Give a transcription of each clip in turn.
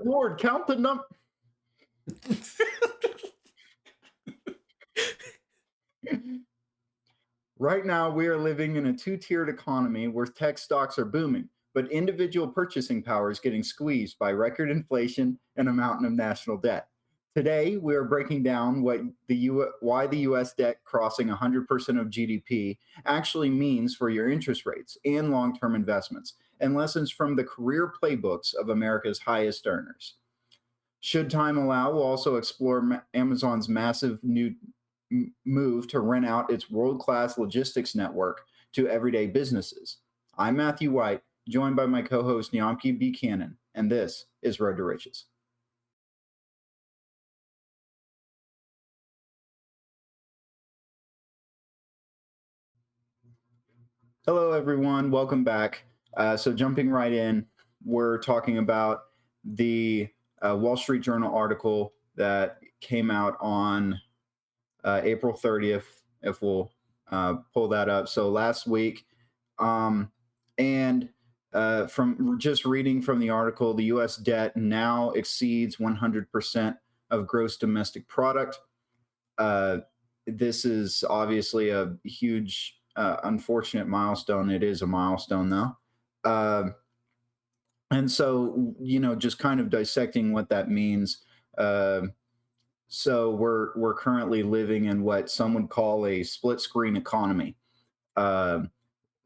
Lord, count the Right now, we are living in a two-tiered economy where tech stocks are booming, but individual purchasing power is getting squeezed by record inflation and a mountain of national debt. Today, we are breaking down why the US debt crossing 100% of GDP actually means for your interest rates and long-term investments, and lessons from the career playbooks of America's highest earners. Should time allow, we'll also explore Amazon's massive new move to rent out its world class logistics network to everyday businesses. I'm Matthew White, joined by my co host, Nyamki Buchanan, and this is Road to Riches. Hello, everyone. Welcome back. Jumping right in, we're talking about the Wall Street Journal article that came out on April 30th, if we'll pull that up. So last week, and from just reading from the article, the US debt now exceeds 100% of gross domestic product. This is obviously a huge, unfortunate milestone. It is a milestone, though. And so, just kind of dissecting what that means. So we're currently living in what some would call a split screen economy, uh,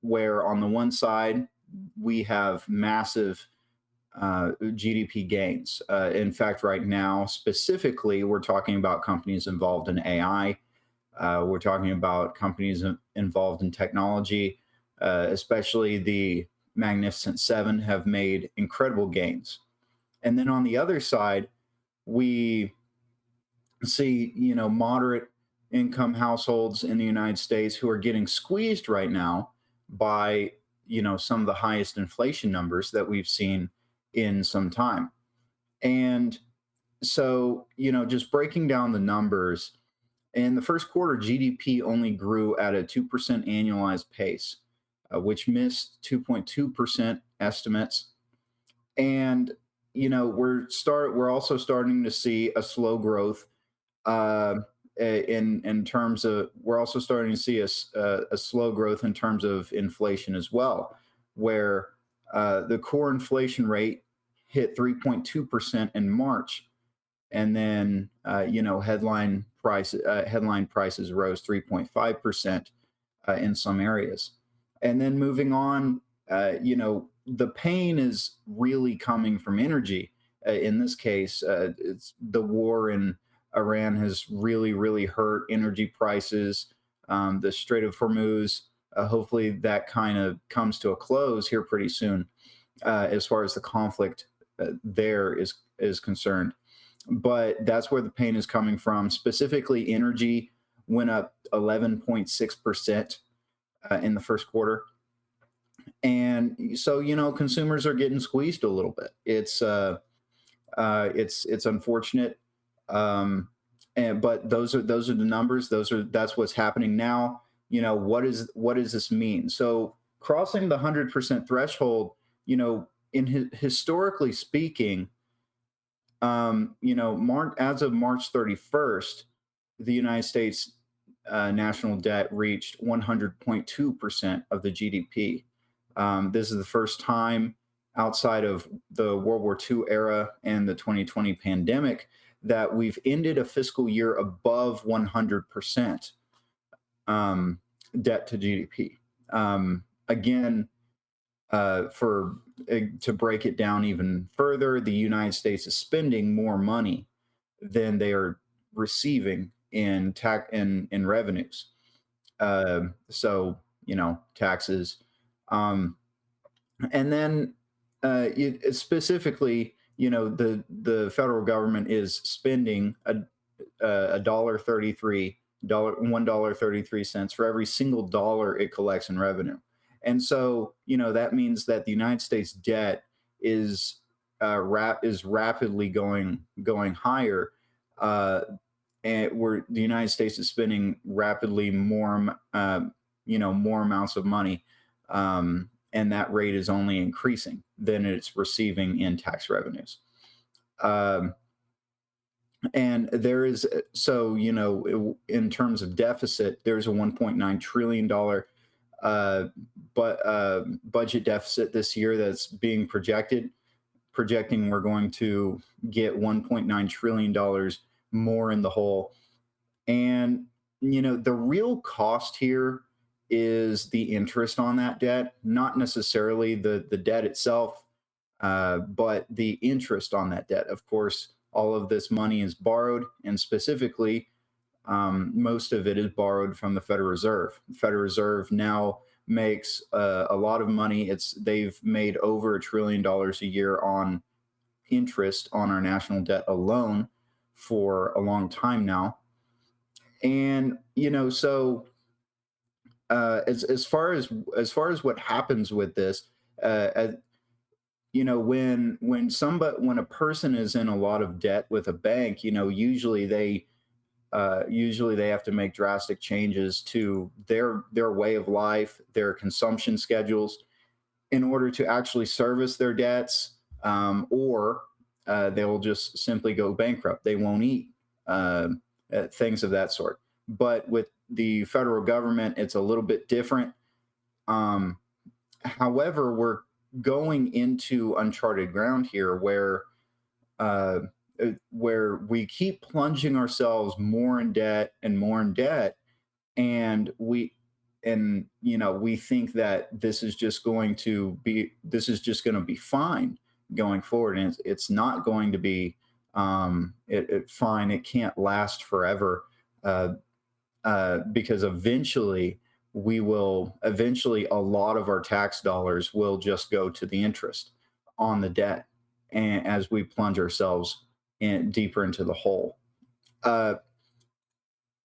where on the one side we have massive GDP gains. In fact, right now specifically, we're talking about companies involved in AI. We're talking about companies involved in technology, especially the Magnificent Seven have made incredible gains. And then on the other side, we see moderate income households in the United States who are getting squeezed right now by some of the highest inflation numbers that we've seen in some time. And so just breaking down the numbers, in the first quarter, GDP only grew at a 2% annualized pace, which missed 2.2% estimates. And we're also starting to see a slow growth in terms of, we're also starting to see a slow growth in terms of inflation as well, where the core inflation rate hit 3.2% in March, and then headline prices rose 3.5% in some areas. And then moving on, the pain is really coming from energy. In this case, it's the war in Iran has really, really hurt energy prices. The Strait of Hormuz, hopefully that kind of comes to a close here pretty soon, as far as the conflict there is concerned. But that's where the pain is coming from. Specifically, energy went up 11.6% in the first quarter. And so, consumers are getting squeezed a little bit. It's unfortunate, but those are the numbers. That's what's happening now. What does this mean? So crossing the 100% threshold, historically speaking, as of March 31st, the United States national debt reached 100.2% of the GDP. This is the first time outside of the World War II era and the 2020 pandemic that we've ended a fiscal year above 100% debt to GDP. Again, to break it down even further, the United States is spending more money than they are receiving in revenues. So taxes, and then specifically, the federal government is spending $1.33 for every single dollar it collects in revenue. And so, that means that the United States debt is rapidly going higher, and where the United States is spending rapidly more amounts of money, and that rate is only increasing than it's receiving in tax revenues. Um, and there is so in terms of deficit, there's a 1.9 trillion dollar but budget deficit this year that's being projecting we're going to get 1.9 trillion dollars more in the hole. And the real cost here is the interest on that debt, not necessarily the debt itself, but the interest on that debt. Of course, all of this money is borrowed, and specifically, most of it is borrowed from the Federal Reserve. The Federal Reserve now makes a lot of money. They've made over $1 trillion a year on interest on our national debt alone for a long time now. And so as far as what happens with this, when a person is in a lot of debt with a bank, usually they have to make drastic changes to their way of life, their consumption schedules, in order to actually service their debts, or they'll just simply go bankrupt. They won't eat, things of that sort. But with the federal government, it's a little bit different. Um, However, we're going into uncharted ground here uh, where we keep plunging ourselves more in debt and more in debt, and we think that this is just going to be fine going forward, and it's not going to be fine. It can't last forever, uh, because eventually a lot of our tax dollars will just go to the interest on the debt, and as we plunge ourselves deeper into the hole. uh,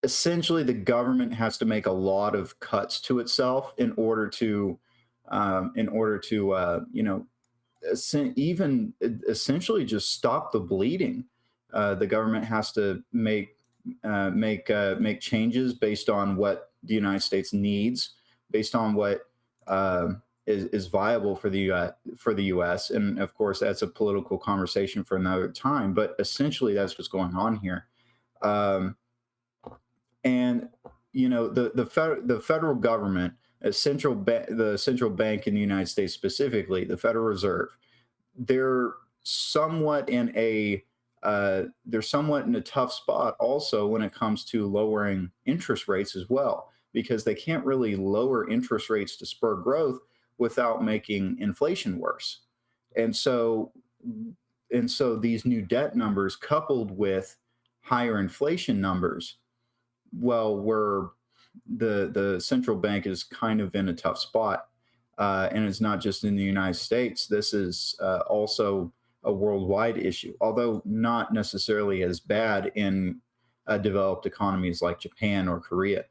Essentially, the government has to make a lot of cuts to itself even essentially just stop the bleeding. The government has to make changes based on what the United States needs, based on what uh, is viable for the U.S. And of course, that's a political conversation for another time. But essentially, that's what's going on here. Um, and the federal government, the central bank in the United States, specifically the Federal Reserve, they're somewhat in a they're somewhat in a tough spot also when it comes to lowering interest rates as well, because they can't really lower interest rates to spur growth without making inflation worse. And so these new debt numbers, coupled with higher inflation numbers, well, we're the central bank is kind of in a tough spot, and it's not just in the United States. This is also a worldwide issue, although not necessarily as bad in developed economies like Japan or Korea.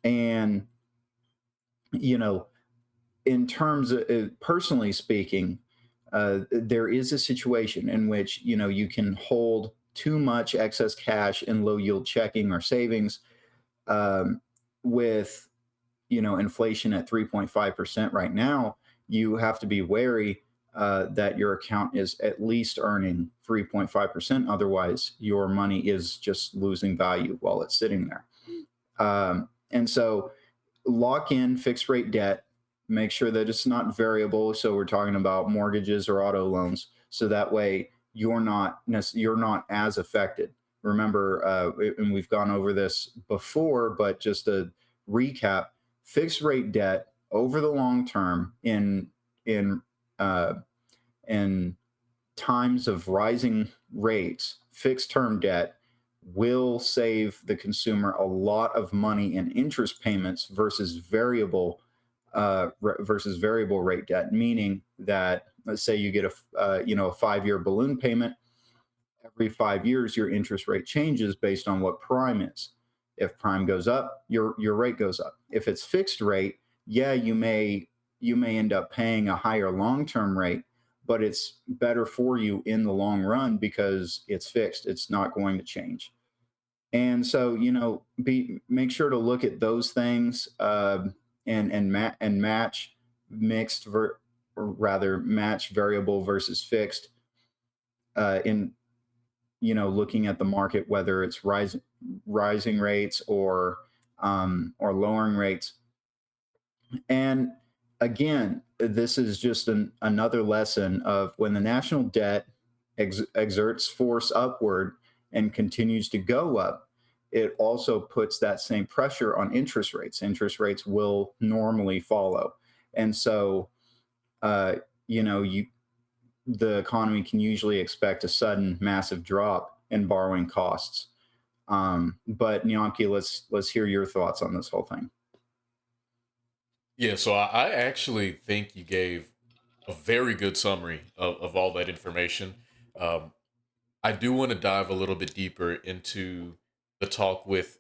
And you know, in terms of personally speaking, there is a situation in which you can hold too much excess cash in low yield checking or savings, um, with inflation at 3.5% right now. You have to be wary that your account is at least earning 3.5%. Otherwise, your money is just losing value while it's sitting there. And so, lock in fixed rate debt. Make sure that it's not variable. So we're talking about mortgages or auto loans. So that way you're not as affected. Remember, and we've gone over this before, but just to recap, fixed rate debt over the long term in uh, in times of rising rates, fixed term debt will save the consumer a lot of money in interest payments versus variable rate debt. Meaning that, let's say you get a 5-year balloon payment. Every 5 years, your interest rate changes based on what prime is. If prime goes up, your rate goes up. If it's fixed rate, yeah, you may end up paying a higher long term rate, but it's better for you in the long run because it's fixed. It's not going to change. And so, be make sure to look at those things, and match or rather match variable versus fixed, in looking at the market, whether it's rising rates or lowering rates. And again, this is just another lesson of when the national debt exerts force upward and continues to go up, it also puts that same pressure on interest rates. Interest rates will normally follow. And so, uh, you the economy can usually expect a sudden massive drop in borrowing costs. But Nyamki, let's hear your thoughts on this whole thing. Yeah, so I actually think you gave a very good summary of all that information. Um, I do want to dive a little bit deeper into the talk with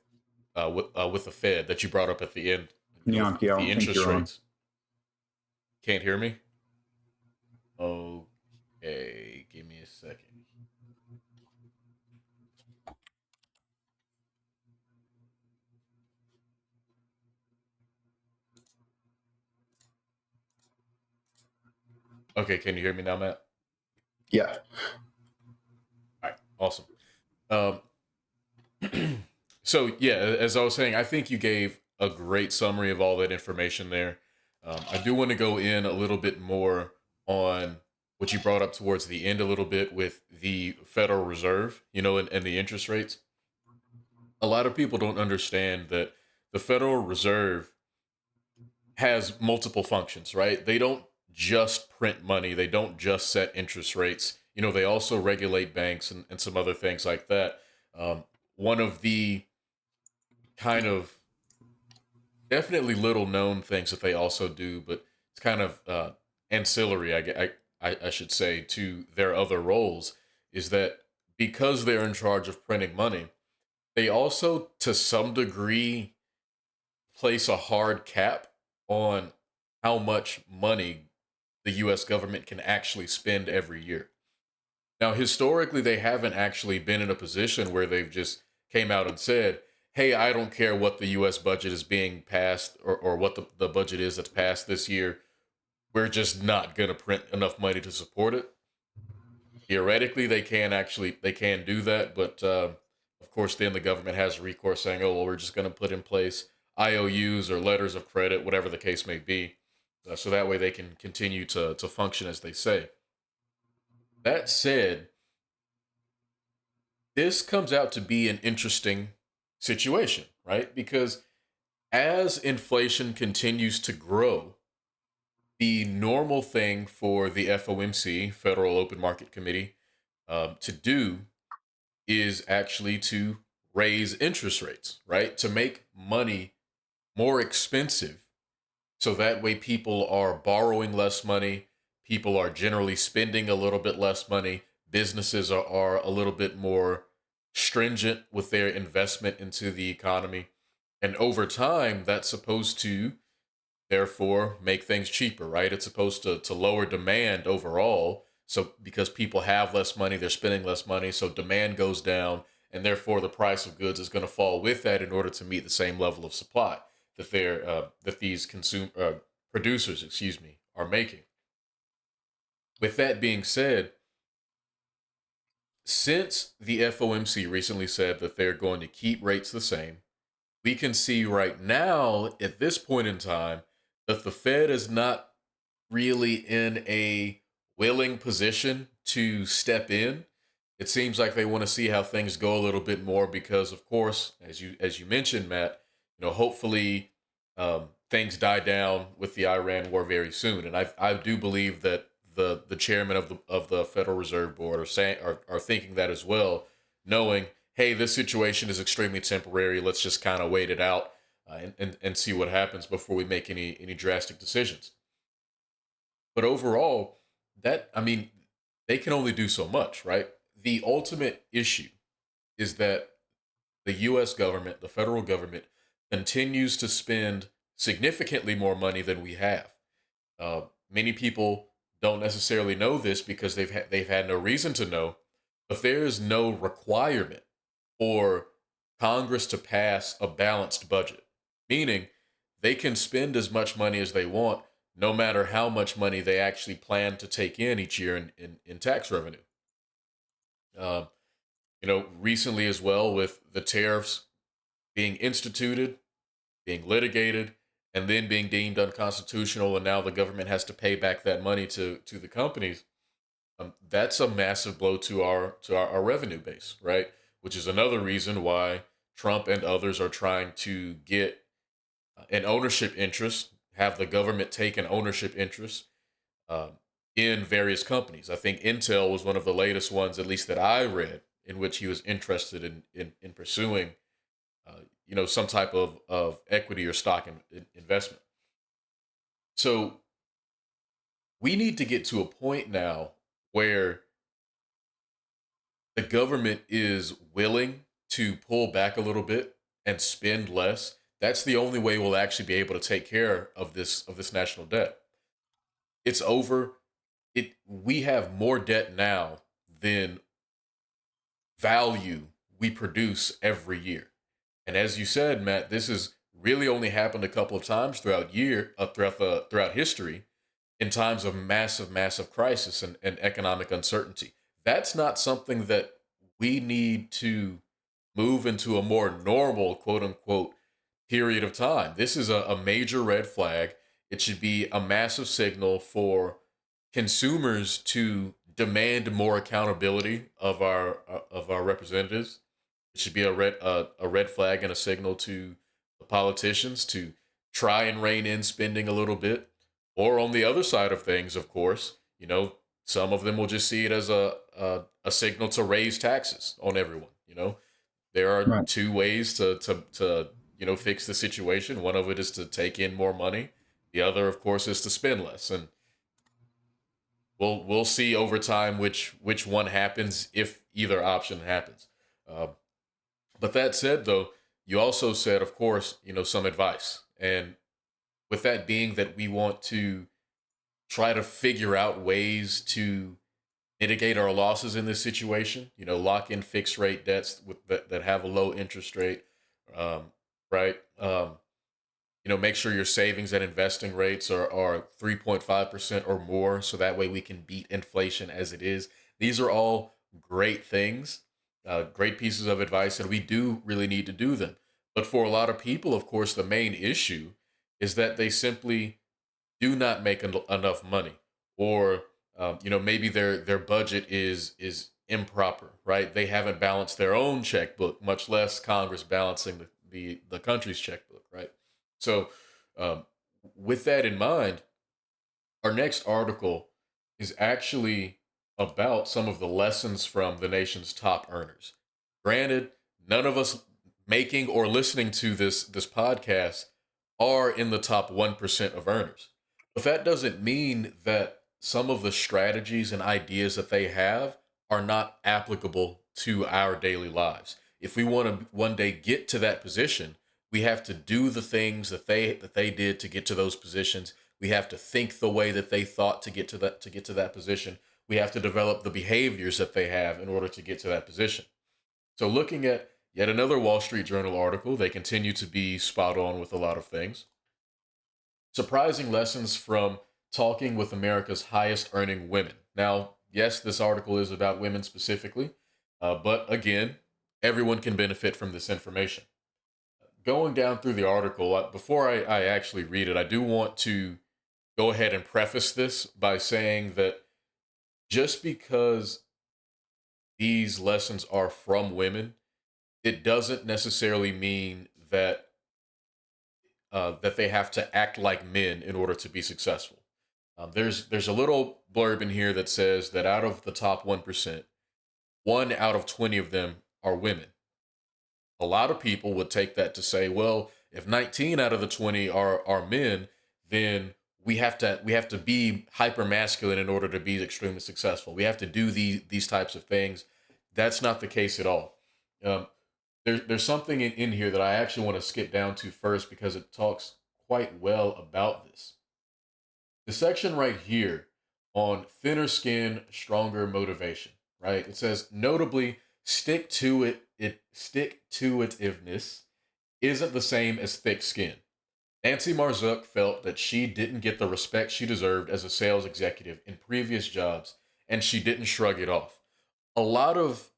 the Fed that you brought up at the end, Nyamki, I with the don't think interest you're on. rates. Can't hear me? Okay, give me a second. Okay, can you hear me now, Matt? Yeah. All right, awesome. Um, so yeah, as I was saying, I think you gave a great summary of all that information there. I do want to go in a little bit more on what you brought up towards the end a little bit with the Federal Reserve, and the interest rates. A lot of people don't understand that the Federal Reserve has multiple functions, right? They don't just print money, they don't just set interest rates. They also regulate banks and some other things like that. One of the kind of definitely little known things that they also do, but it's kind of ancillary, I should say, to their other roles, is that because they're in charge of printing money, they also, to some degree, place a hard cap on how much money the US government can actually spend every year. Now, historically, they haven't actually been in a position where they've just came out and said, hey, I don't care what the US budget is being passed or what the budget is that's passed this year. We're just not going to print enough money to support it. Theoretically, they can do that, but of course, then the government has recourse saying, "Oh, well, we're just going to put in place IOUs or letters of credit, whatever the case may be, so that way they can continue to function as they say." That said, this comes out to be an interesting situation, right? Because as inflation continues to grow, the normal thing for the FOMC, Federal Open Market Committee, to do is actually to raise interest rates, right? To make money more expensive. So that way people are borrowing less money, people are generally spending a little bit less money, businesses are a little bit more stringent with their investment into the economy. And over time, that's supposed to therefore make things cheaper, right? It's supposed to lower demand overall. So because people have less money, they're spending less money, so demand goes down, and therefore the price of goods is going to fall with that in order to meet the same level of supply that these consume producers, excuse me, are making. With that being said, since the FOMC recently said that they're going to keep rates the same, we can see right now at this point in time that the Fed is not really in a willing position to step in. It seems like they want to see how things go a little bit more because, of course, as you mentioned, Matt, hopefully things die down with the Iran war very soon, and I do believe that the chairman of the Federal Reserve Board are thinking that as well, knowing, hey, this situation is extremely temporary. Let's just kind of wait it out and see what happens before we make any drastic decisions. But overall, I mean, they can only do so much, right? The ultimate issue is that the US government, the federal government, continues to spend significantly more money than we have. Many people don't necessarily know this because they've had no reason to know, but there is no requirement for Congress to pass a balanced budget, meaning they can spend as much money as they want, no matter how much money they actually plan to take in each year in tax revenue. Um, recently as well with the tariffs being instituted, being litigated, and then being deemed unconstitutional, and now the government has to pay back that money to the companies. That's a massive blow to our revenue base, right? Which is another reason why Trump and others are trying to get an ownership interest, have the government take an ownership interest um, in various companies. I think Intel was one of the latest ones, at least that I read, in which he was interested in pursuing, some type of equity or stock investment. So we need to get to a point now where the government is willing to pull back a little bit and spend less. That's the only way we'll actually be able to take care of this national debt. It's over. We have more debt now than value we produce every year. And as you said, Matt, this has really only happened a couple of times throughout history, in times of massive, massive crisis and economic uncertainty. That's not something that we need to move into a more normal, quote unquote, period of time. This is a major red flag. It should be a massive signal for consumers to demand more accountability of our representatives. It should be a red flag and a signal to the politicians to try and rein in spending a little bit. Or on the other side of things, of course, some of them will just see it as a signal to raise taxes on everyone. There are Right. two ways to fix the situation. One of it is to take in more money. The other, of course, is to spend less. And we'll see over time which one happens, if either option happens. Uh, but that said, though, you also said, of course, some advice. And with that being that we want to try to figure out ways to mitigate our losses in this situation, lock in fixed rate debts that have a low interest rate, um, right? Make sure your savings and investing rates are 3.5% or more. So that way we can beat inflation as it is. These are all great things, great pieces of advice, and we do really need to do them. But for a lot of people, of course, the main issue is that they simply do not make enough money, or maybe their budget is improper, right? They haven't balanced their own checkbook, much less Congress balancing the country's checkbook, right? So, um, with that in mind, our next article is actually about some of the lessons from the nation's top earners. Granted, none of us making or listening to this podcast are in the top 1% of earners. But that doesn't mean that some of the strategies and ideas that they have are not applicable to our daily lives. If we want to one day get to that position, we have to do the things that they did to get to those positions. We have to think the way that they thought to get to that position. We have to develop the behaviors that they have in order to get to that position. So, looking at yet another Wall Street Journal article, they continue to be spot on with a lot of things. Surprising lessons from talking with America's highest earning women. Now, yes, this article is about women specifically, but again, everyone can benefit from this information. Going down through the article, before I actually read it, I do want to go ahead and preface this by saying that just because these lessons are from women, it doesn't necessarily mean that they have to act like men in order to be successful. There's a little blurb in here that says that out of the top 1%, 1 out of 20 of them are women. A lot of people would take that to say, well, if 19 out of the 20 are men, then we have to be hyper masculine in order to be extremely successful. We have to do these types of things. That's not the case at all. Um, there's something in here that I actually want to skip down to first because it talks quite well about this. The section right here on thinner skin, stronger motivation, right? It says notably stick to itiveness isn't the same as thick skin. Nancy Marzuk felt that she didn't get the respect she deserved as a sales executive in previous jobs, and she didn't shrug it off. A lot of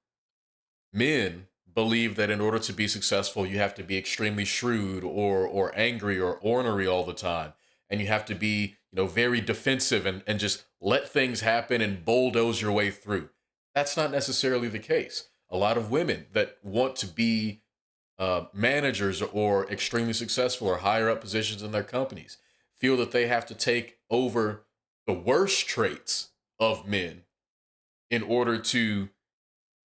men believe that in order to be successful, you have to be extremely shrewd or angry or ornery all the time. And you have to be, very defensive and just let things happen and bulldoze your way through. That's not necessarily the case. A lot of women that want to be managers or extremely successful or higher up positions in their companies feel that they have to take over the worst traits of men in order to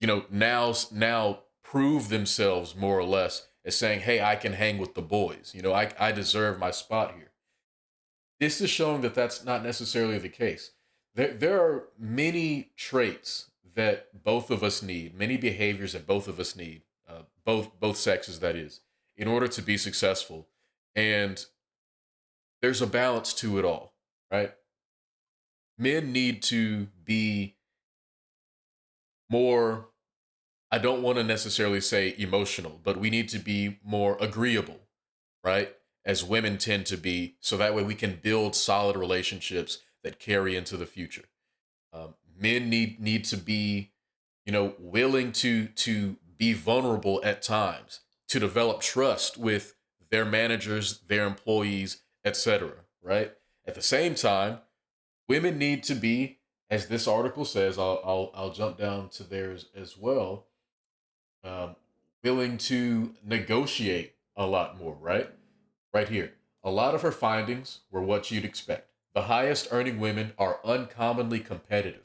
now prove themselves more or less as saying, hey, I can hang with the boys. I deserve my spot here. This is showing that that's not necessarily the case. There are many traits that both of us need, many behaviors that both of us need, both sexes, that is, in order to be successful. And there's a balance to it all, right? Men need to be more, I don't want to necessarily say emotional, but we need to be more agreeable, right? As women tend to be, so that way we can build solid relationships that carry into the future. Men need to be, willing to be vulnerable at times, to develop trust with their managers, their employees, etc. Right? At the same time, women need to be, as this article says, I'll jump down to theirs as well, um, willing to negotiate a lot more, right? Right here. A lot of her findings were what you'd expect. The highest earning women are uncommonly competitive.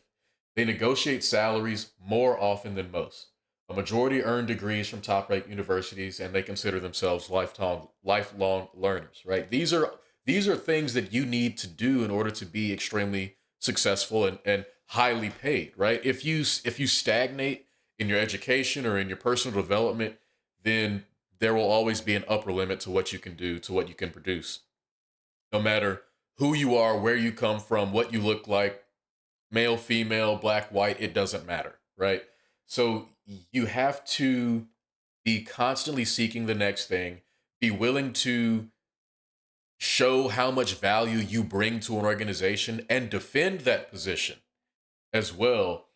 They negotiate salaries more often than most. A majority earn degrees from top-ranked universities, and they consider themselves lifelong learners. Right? These are things that you need to do in order to be extremely successful and highly paid. Right? If you stagnate in your education or in your personal development, then there will always be an upper limit to what you can do, to what you can produce. No matter who you are, where you come from, what you look like, male, female, black, white, it doesn't matter, right? So you have to be constantly seeking the next thing, be willing to show how much value you bring to an organization and defend that position as well,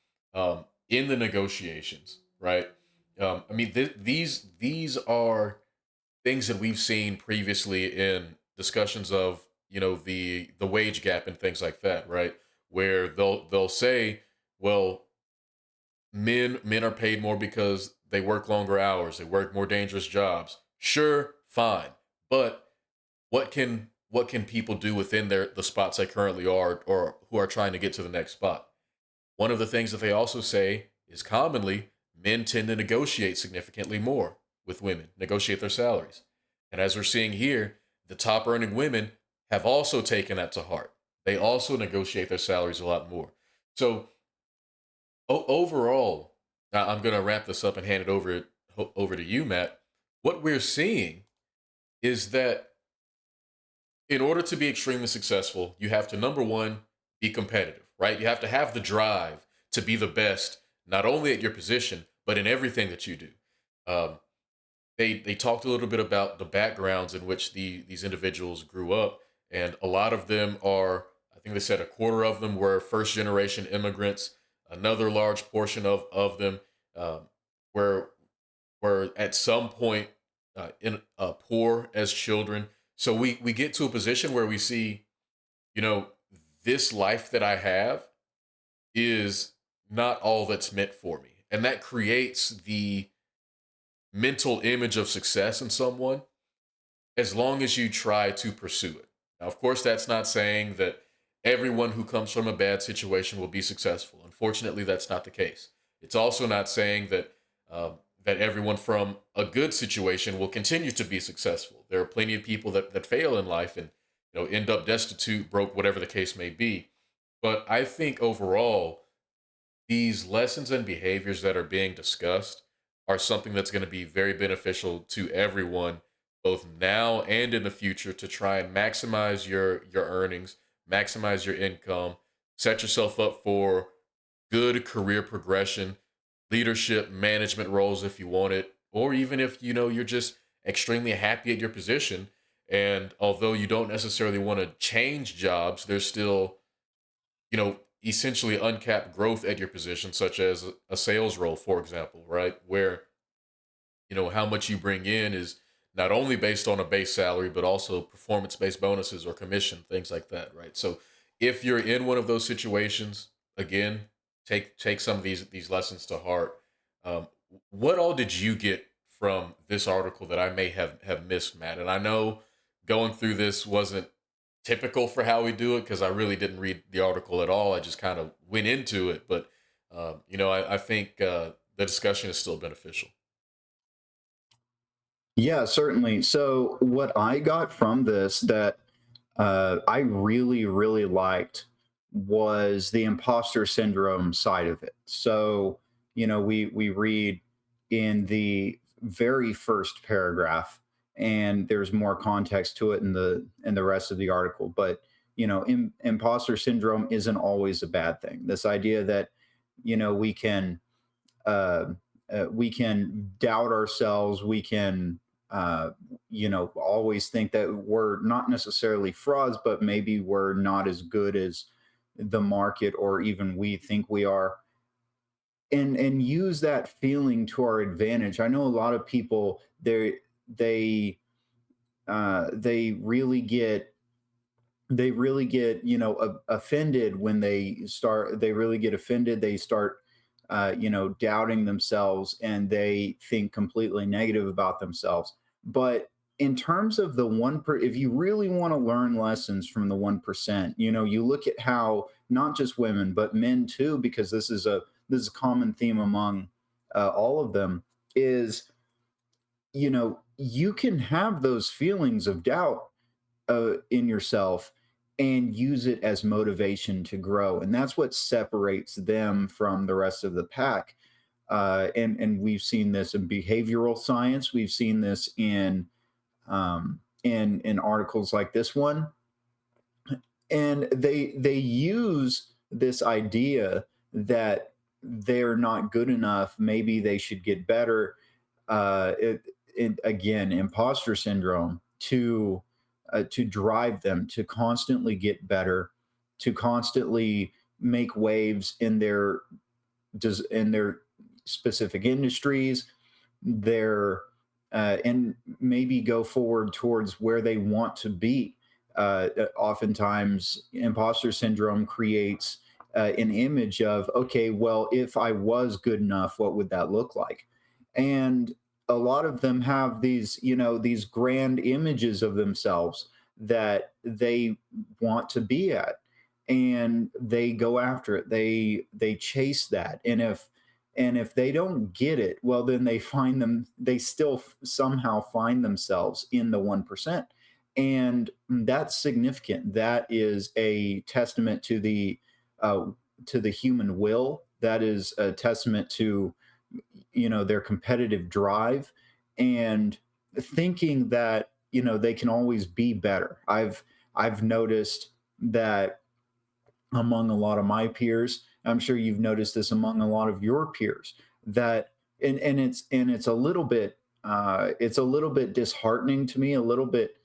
in the negotiations, right? I mean, these are things that we've seen previously in discussions of the wage gap and things like that, right? Where they'll say, well, men are paid more because they work longer hours, they work more dangerous jobs. Sure, fine, but what can people do within the spots they currently are or who are trying to get to the next spot? One of the things that they also say is commonly men tend to negotiate significantly more with women, negotiate their salaries. And as we're seeing here, the top earning women have also taken that to heart. They also negotiate their salaries a lot more. So overall, now I'm going to wrap this up and hand it over to you, Matt. What we're seeing is that in order to be extremely successful, you have to, number one, be competitive, right? You have to have the drive to be the best, not only at your position, but in everything that you do. Um, they talked a little bit about the backgrounds in which these individuals grew up, and a lot of them are, I think they said a quarter of them were first generation immigrants. Another large portion of them um, were were at some point in poor as children. So we get to a position where we see, you know, this life that I have is not all that's meant for me, and that creates the mental image of success in someone as long as you try to pursue it. Now, of course, that's not saying that everyone who comes from a bad situation will be successful. Unfortunately, that's not the case. It's also not saying that everyone from a good situation will continue to be successful. There are plenty of people that fail in life and end up destitute, broke, whatever the case may be. But I think overall, these lessons and behaviors that are being discussed are something that's going to be very beneficial to everyone, both now and in the future, to try and maximize your earnings, maximize your income, set yourself up for good career progression, leadership, management roles if you want it, or even if you're just extremely happy at your position. And although you don't necessarily want to change jobs, there's still, you know, essentially uncapped growth at your position, such as a sales role, for example, right? Where, how much you bring in is not only based on a base salary, but also performance based bonuses or commission, things like that, right? So if you're in one of those situations, again, take some of these lessons to heart. What all did you get from this article that I may have missed, Matt? And I know going through this wasn't typical for how we do it because I really didn't read the article at all. I just kind of went into it, but I think the discussion is still beneficial. Yeah, certainly. So, what I got from this that I really, really liked was the imposter syndrome side of it. So, we read in the very first paragraph, and there's more context to it in the rest of the article. But imposter syndrome isn't always a bad thing. This idea that you know we can uh, we can doubt ourselves. We can, always think that we're not necessarily frauds, but maybe we're not as good as the market or even we think we are. And use that feeling to our advantage. I know a lot of people they they really get offended when they really get offended. They start doubting themselves, and they think completely negative about themselves. But in terms of if you really want to learn lessons from the 1%, you look at how not just women but men too, because this is a common theme among all of them, is you can have those feelings of doubt in yourself and use it as motivation to grow. And that's what separates them from the rest of the pack. And we've seen this in behavioral science. We've seen this in articles like this one. And they use this idea that they're not good enough. Maybe they should get better. Again, imposter syndrome to drive them to constantly get better, to constantly make waves in their specific industries, their and maybe go forward towards where they want to be. Oftentimes, imposter syndrome creates an image of, okay, well, if I was good enough, what would that look like? And a lot of them have these grand images of themselves that they want to be at, and they go after it. They chase that. And if they don't get it, well, then they still somehow find themselves in the 1%. And that's significant. That is a testament uh, to the human will. That is a testament to their competitive drive, and thinking that they can always be better. I've noticed that among a lot of my peers. I'm sure you've noticed this among a lot of your peers, that and it's a little bit disheartening to me, a little bit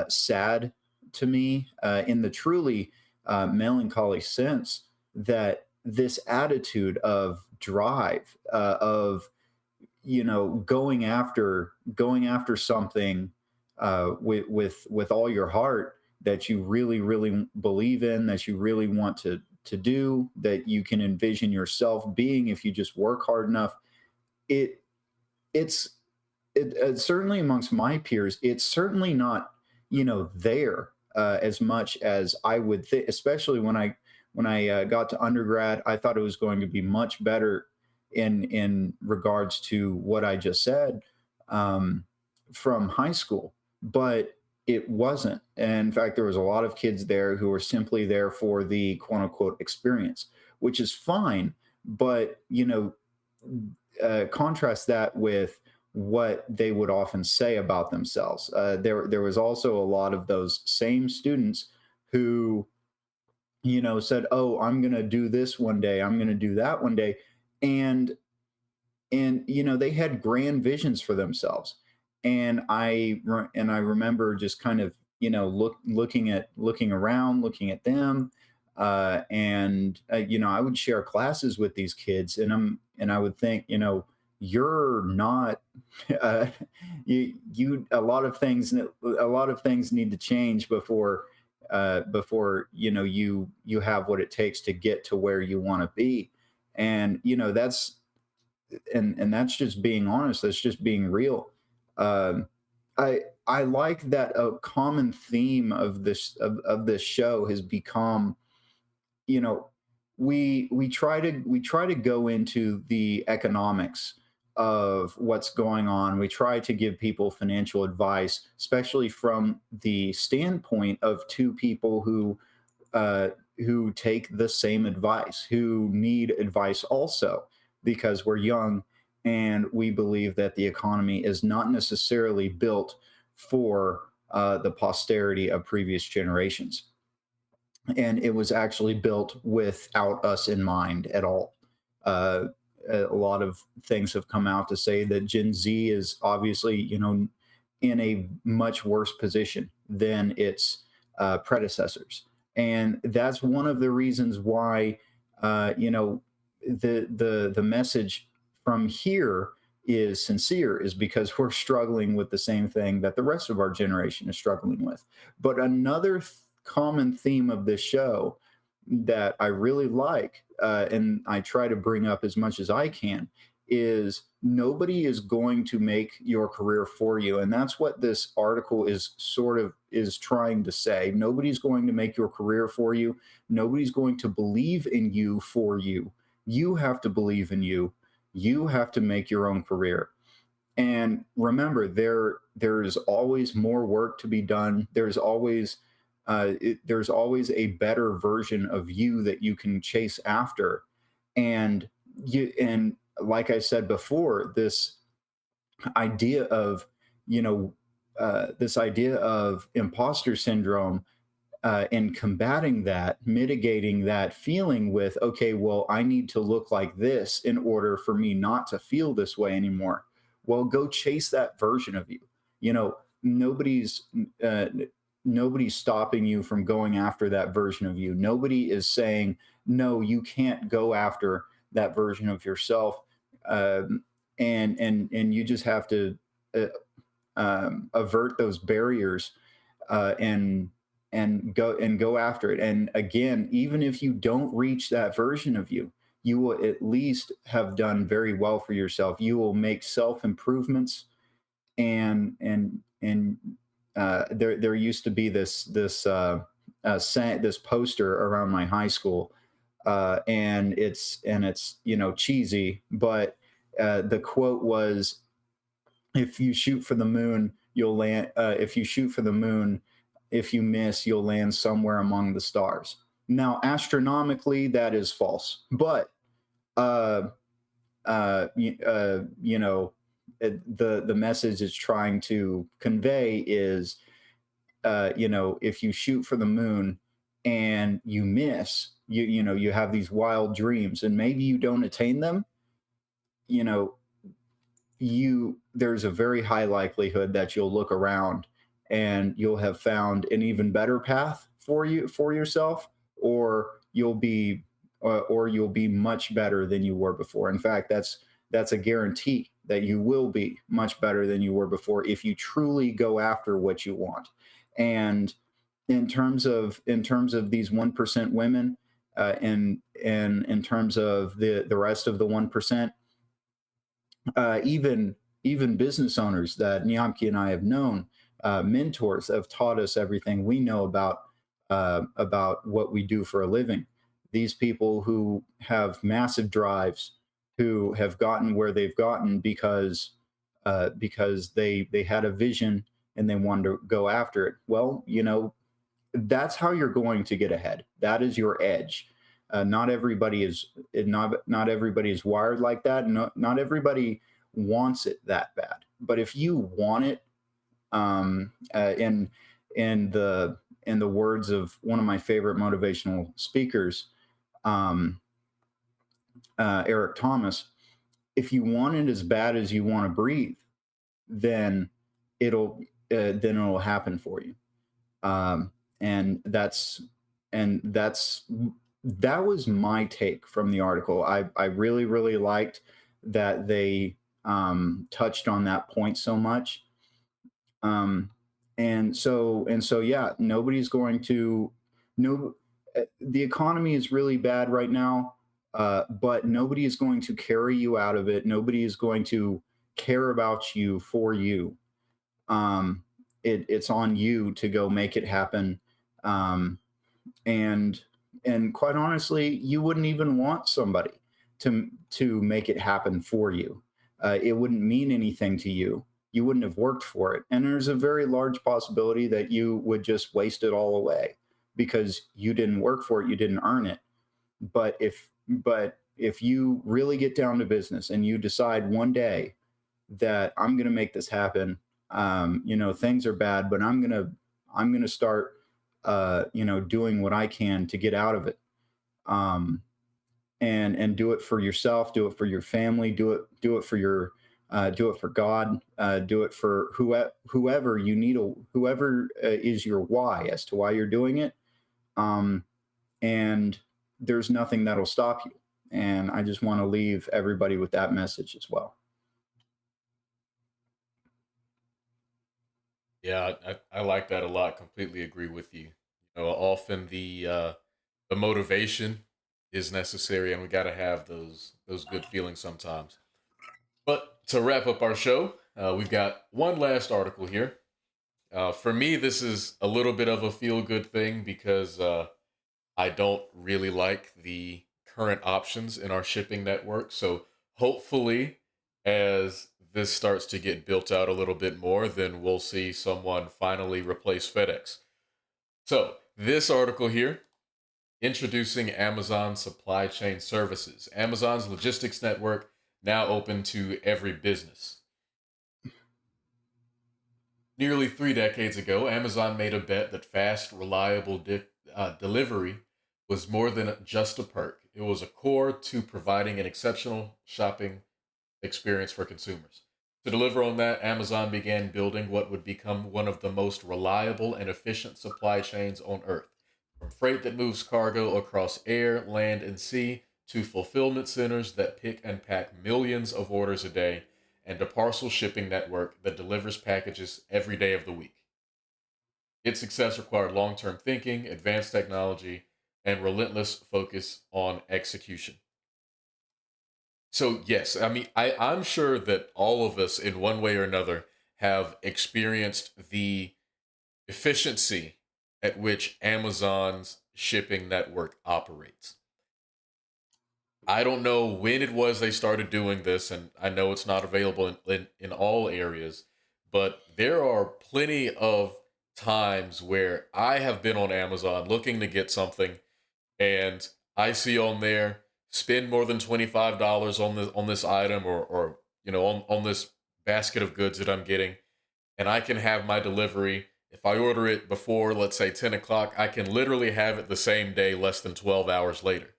sad to me, in the truly melancholy sense, that this attitude of drive, of going after something with all your heart, that you really really believe in, that you really want to do, that you can envision yourself being if you just work hard enough. it it's certainly amongst my peers, it's certainly not there as much as I would think. Especially when I got to undergrad, I thought it was going to be much better in regards to what I just said, um, from high school, but it wasn't. And in fact, there was a lot of kids there who were simply there for the quote unquote experience, which is fine. But contrast that with what they would often say about themselves. There was also a lot of those same students who said, "Oh, I'm going to do this one day. I'm going to do that one day," and they had grand visions for themselves. And I remember just kind of looking around, looking at them, And you know, I would share classes with these kids, and I would think, you know, you're not uh, a lot of things, need to change before before, you know, you have what it takes to get to where you want to be. And you know, and that's just being honest, that's just being real. um I like that a common theme of of this show has become, you know, we try to go into the economics of what's going on. We try to give people financial advice, especially from the standpoint of two people uh, who take the same advice, who need advice also, because we're young and we believe that the economy is not necessarily built for the posterity of previous generations, and it was actually built without us in mind at all. Uh, a lot of things have come out to say that Gen Z is obviously, you know, in a much worse position than its predecessors, and that's one of the reasons why, you know, the message from here is sincere, is because we're struggling with the same thing that the rest of our generation is struggling with. But another common theme of this show that I really like, and I try to bring up as much as I can, is nobody is going to make your career for you, and that's what this article is sort of is trying to say. Nobody's going to make your career for you. Nobody's going to believe in you for you. You have to believe in you. You have to make your own career. And remember, there's always more work to be done. There's always a better version of you that you can chase after. And and like I said before, this idea of, you know, this idea of imposter syndrome, and combating that, mitigating that feeling with, okay, well, I need to look like this in order for me not to feel this way anymore. Well, go chase that version of you. You know, uh, nobody's stopping you from going after that version of you. Nobody is saying no, you can't go after that version of yourself. Um, and you just have to uh, avert those barriers, and go after it. And again, even if you don't reach that version of you, you will at least have done very well for yourself. You will make self improvements. And there used to be this poster around my high school, and it's, you know, cheesy, but the quote was, if you shoot for the moon, you'll land. If you shoot for the moon, if you miss, you'll land somewhere among the stars. Now, astronomically, that is false, but uh, you know, the message it's trying to convey is, you know, if you shoot for the moon and you miss, you know, you have these wild dreams, and maybe you don't attain them. You know, you there's a very high likelihood that you'll look around and you'll have found an even better path for you, for yourself, or or you'll be much better than you were before. In fact, that's a guarantee that you will be much better than you were before if you truly go after what you want. And in terms of these 1% women, and in terms of the rest of the 1%, even business owners that Nyamki and I have known, mentors have taught us everything we know about what we do for a living. These people who have massive drives, who have gotten where they've gotten because they had a vision and they wanted to go after it. Well, you know, that's how you're going to get ahead. That is your edge. Not everybody is wired like that. Not everybody wants it that bad. But if you want it, in in the words of one of my favorite motivational speakers, um, Eric Thomas, if you want it as bad as you want to breathe, then it'll then it'll happen for you. And and that was my take from the article. I really really liked that they touched on that point so much. Um, and so yeah, nobody's going to no. The economy is really bad right now, but nobody is going to carry you out of it. Nobody is going to care about you for you. It's on you to go make it happen. Um, and and quite honestly, you wouldn't even want somebody to make it happen for you. It wouldn't mean anything to you. You wouldn't have worked for it, and there's a very large possibility that you would just waste it all away because you didn't work for it, you didn't earn it. But if you really get down to business and you decide one day that I'm going to make this happen, things are bad, but I'm going to start doing what I can to get out of it. Um, and do it for yourself, do it for your family, do it for your do it for God, do it for whoever you need, whoever is your why as to why you're doing it. Um, and there's nothing that'll stop you. And I just want to leave everybody with that message as well. Yeah, I like that a lot. Completely agree with you. Often the motivation is necessary, and we got to have those good feelings sometimes. But to wrap up our show, we've got one last article here. For me, this is a little bit of a feel good thing because I don't really like the current options in our shipping network. So hopefully, as this starts to get built out a little bit more, then we'll see someone finally replace FedEx. So this article here, introducing Amazon Supply Chain Services, Amazon's logistics network now open to every business. Nearly 3 decades ago, Amazon made a bet that fast, reliable delivery was more than just a perk. It was a core to providing an exceptional shopping experience for consumers. To deliver on that, Amazon began building what would become one of the most reliable and efficient supply chains on Earth. From freight that moves cargo across air, land, and sea, to fulfillment centers that pick and pack millions of orders a day, and a parcel shipping network that delivers packages every day of the week. Its success required long term thinking, advanced technology, and relentless focus on execution. So, yes, I mean, I'm sure that all of us, in one way or another, have experienced the efficiency at which Amazon's shipping network operates. I don't know when it was they started doing this, and I know it's not available in all areas, but there are plenty of times where I have been on Amazon looking to get something, and I see on there spend more than $25 on this item, or on this basket of goods that I'm getting, and I can have my delivery. If I order it before, let's say 10 o'clock, I can literally have it the same day, less than 12 hours later.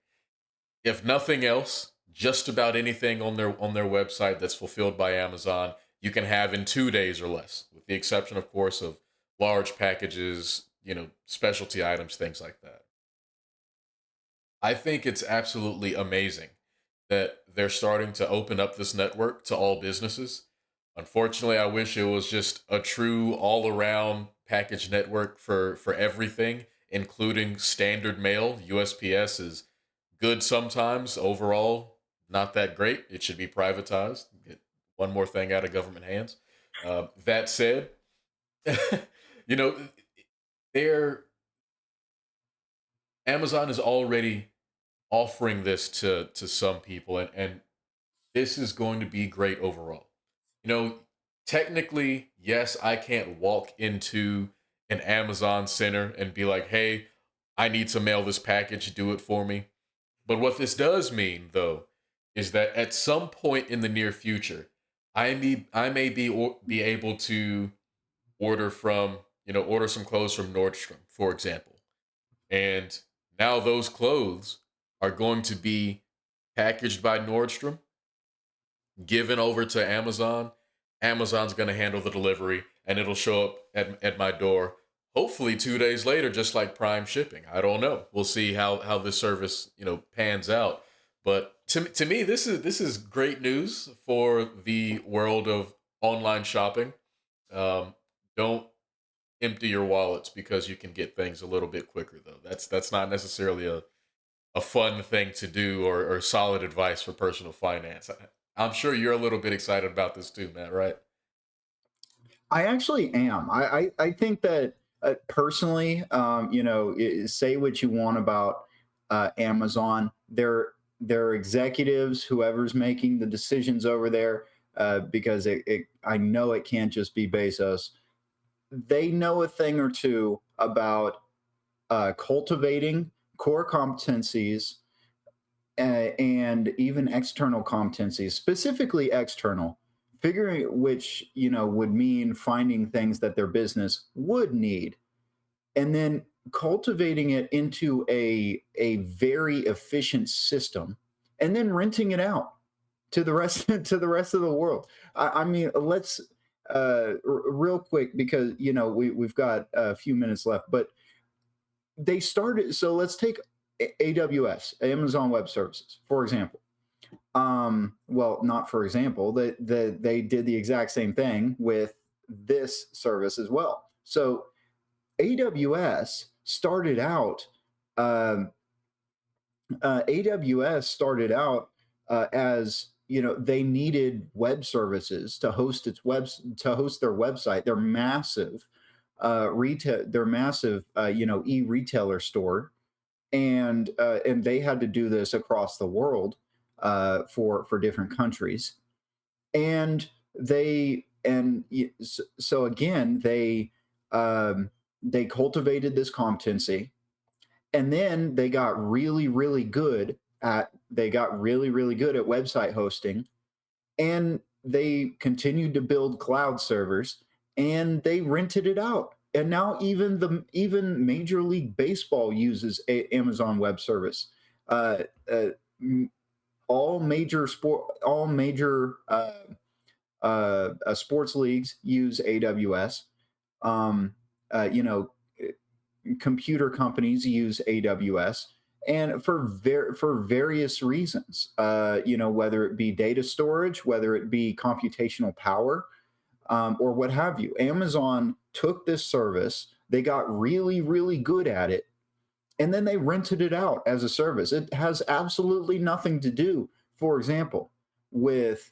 If nothing else, just about anything on their website that's fulfilled by Amazon, you can have in 2 days or less, with the exception, of course, of large packages, specialty items, things like that. I think it's absolutely amazing that they're starting to open up this network to all businesses. Unfortunately, I wish it was just a true all-around package network for everything, including standard mail. USPS is good sometimes. Overall, not that great. It should be privatized. Get one more thing out of government hands. That said, you know, they're Amazon is already offering this to some people, and this is going to be great overall. You know, technically, yes, I can't walk into an Amazon center and be like, "Hey, I need to mail this package, do it for me." But what this does mean, though, is that at some point in the near future, I may be able to order some clothes from Nordstrom, for example, and now those clothes are going to be packaged by Nordstrom, given over to Amazon. Amazon's going to handle the delivery, and it'll show up at my door, hopefully 2 days later, just like Prime shipping. I don't know. We'll see how this service pans out. But to me, this is great news for the world of online shopping. Um, don't empty your wallets because you can get things a little bit quicker, though. That's not necessarily a fun thing to do, or solid advice for personal finance. I'm sure you're a little bit excited about this too, Matt, right? I actually am. I think that personally, say what you want about Amazon. Their executives, whoever's making the decisions over there, because I know it can't just be Bezos. They know a thing or two about cultivating core competencies, and even external competencies, specifically external, figuring which would mean finding things that their business would need, and then cultivating it into a very efficient system, and then renting it out to the rest to the rest of the world. I mean, let's real quick, because we've got a few minutes left, but they started. So let's take AWS, Amazon Web Services, for example. Well, not for example, they did the exact same thing with this service as well. So AWS started out. Um, AWS started out as they needed web services to host to host their website. They're massive retail. They're massive, e-retailer store, and they had to do this across the world for different countries, and so again they cultivated this competency, and then they got really good at website hosting, and they continued to build cloud servers, and they rented it out, and now even Major League Baseball uses Amazon Web Service. uh, uh, all major sports leagues use AWS. um, uh, you know Computer companies use AWS, and for various reasons. Whether it be data storage, whether it be computational power, or what have you. Amazon took this service, they got really good at it, and then they rented it out as a service. It has absolutely nothing to do, for example, with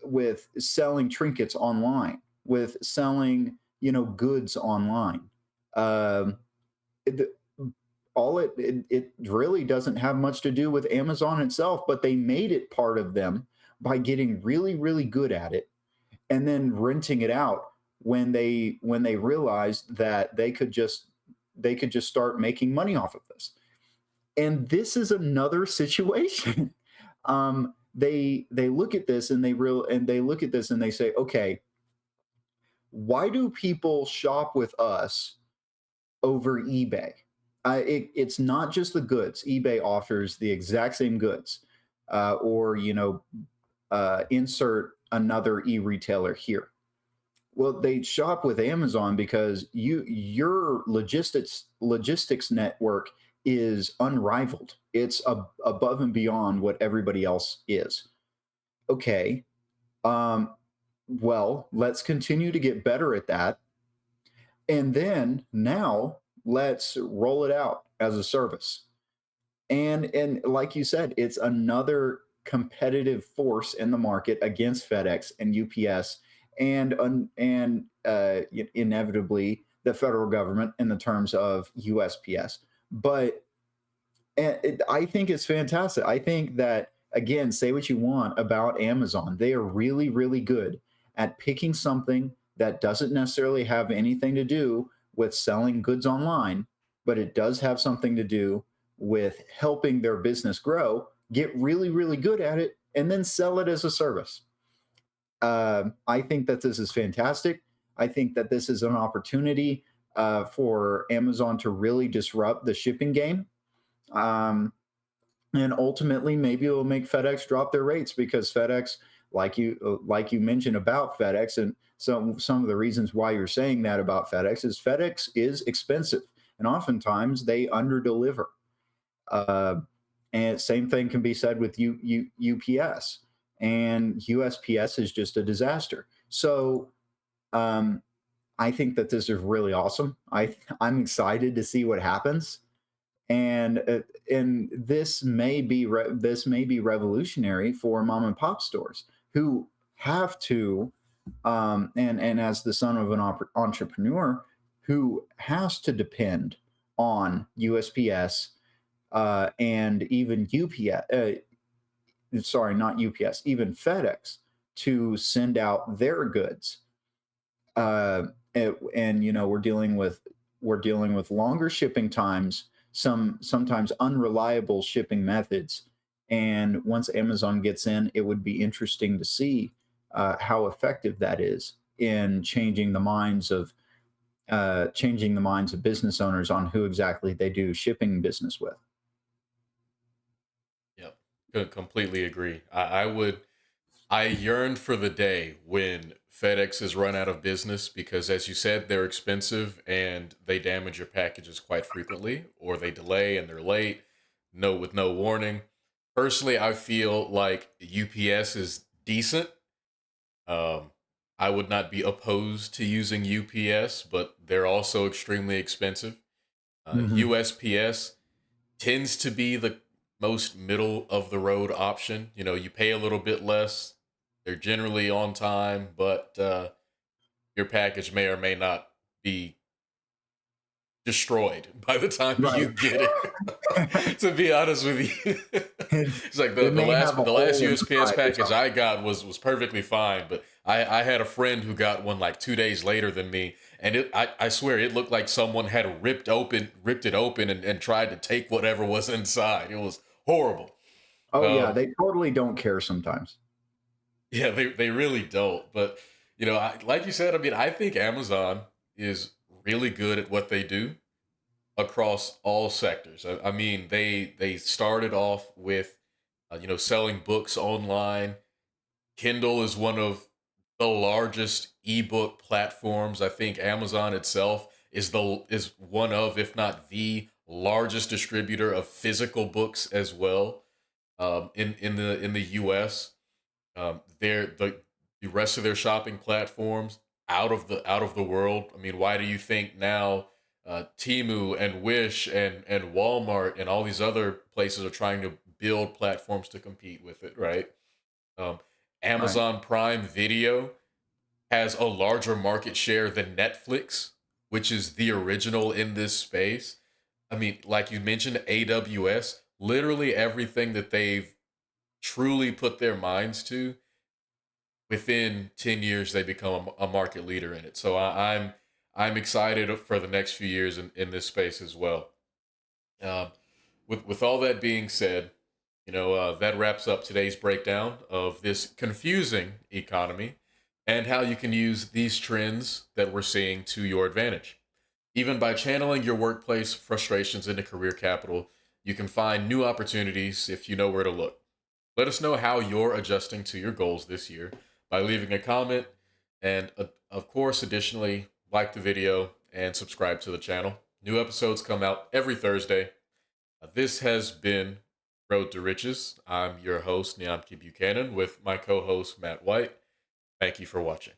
with selling trinkets online, with selling goods online. Um, it, it really doesn't have much to do with Amazon itself, but they made it part of them by getting really good at it, and then renting it out when they realized that they could just start making money off of this. And this is another situation. They look at this, and they look at this and they say, okay, why do people shop with us over eBay? It's not just the goods. eBay offers the exact same goods, or insert another e-retailer here. Well, they shop with Amazon because your logistics network is unrivaled. It's above and beyond what everybody else is. Okay, um, well, let's continue to get better at that, and then now let's roll it out as a service. And like you said, it's another competitive force in the market against FedEx and UPS, and inevitably the federal government in the terms of USPS. But I think it's fantastic. I think that, again, say what you want about Amazon, they are really good at picking something that doesn't necessarily have anything to do with selling goods online, but it does have something to do with helping their business grow, get really good at it, and then sell it as a service. I think that this is fantastic. I think that this is an opportunity for Amazon to really disrupt the shipping game. Um, and ultimately, maybe it will make FedEx drop their rates, because FedEx like you mentioned about FedEx, and some of the reasons why you're saying that about FedEx is expensive, and oftentimes they underdeliver. Uh, and same thing can be said with UPS, and USPS is just a disaster. So um, I think that this is really awesome. I'm excited to see what happens, and this may be revolutionary for mom and pop stores who have to, and as the son of an entrepreneur who has to depend on USPS and even UPS, sorry, not UPS, even FedEx to send out their goods. And you know, we're dealing with longer shipping times, sometimes unreliable shipping methods. And once Amazon gets in, it would be interesting to see how effective that is in changing the minds of business owners on who exactly they do shipping business with. Yep. Completely agree. I yearned for the day when FedEx is run out of business because, as you said, they're expensive and they damage your packages quite frequently, or they delay and they're late, no with no warning. Personally, I feel like UPS is decent. Um, I would not be opposed to using UPS, but they're also extremely expensive. Hmm. USPS tends to be the most middle of the road option. You know, you pay a little bit less. They're generally on time, but your package may or may not be destroyed by the time Right. you get it. To be honest with you, it's like It the may last have a the last hole in the USPS side or package something. I got was perfectly fine, but I had a friend who got one like 2 days later than me, and I swear it looked like someone had ripped it open and tried to take whatever was inside. It was horrible. Oh yeah, Um, they totally don't care sometimes. yeah, they really don't. But like you said, I mean, I think Amazon is really good at what they do across all sectors. I mean, they started off with selling books online. Kindle is one of the largest ebook platforms. I think Amazon itself is one of, if not the largest distributor of physical books as well. In the U.S. The rest of their shopping platforms out of the world. I mean, why do you think now Timu and Wish and Walmart and all these other places are trying to build platforms to compete with it, right? Um, Right. Amazon Prime Video has a larger market share than Netflix, which is the original in this space. I mean, like you mentioned, AWS, literally everything that they've truly put their minds to, within 10 years they become a market leader in it. So I'm excited for the next few years in this space as well. Um, with all that being said, that wraps up today's breakdown of this confusing economy and how you can use these trends that we're seeing to your advantage. Even by channeling your workplace frustrations into career capital, you can find new opportunities if you know where to look. Let us know how you're adjusting to your goals this year by leaving a comment. And of course, additionally, like the video and subscribe to the channel. New episodes come out every Thursday. This has been Road to Riches. I'm your host, Niamki Buchanan, with my co host, Matt White. Thank you for watching.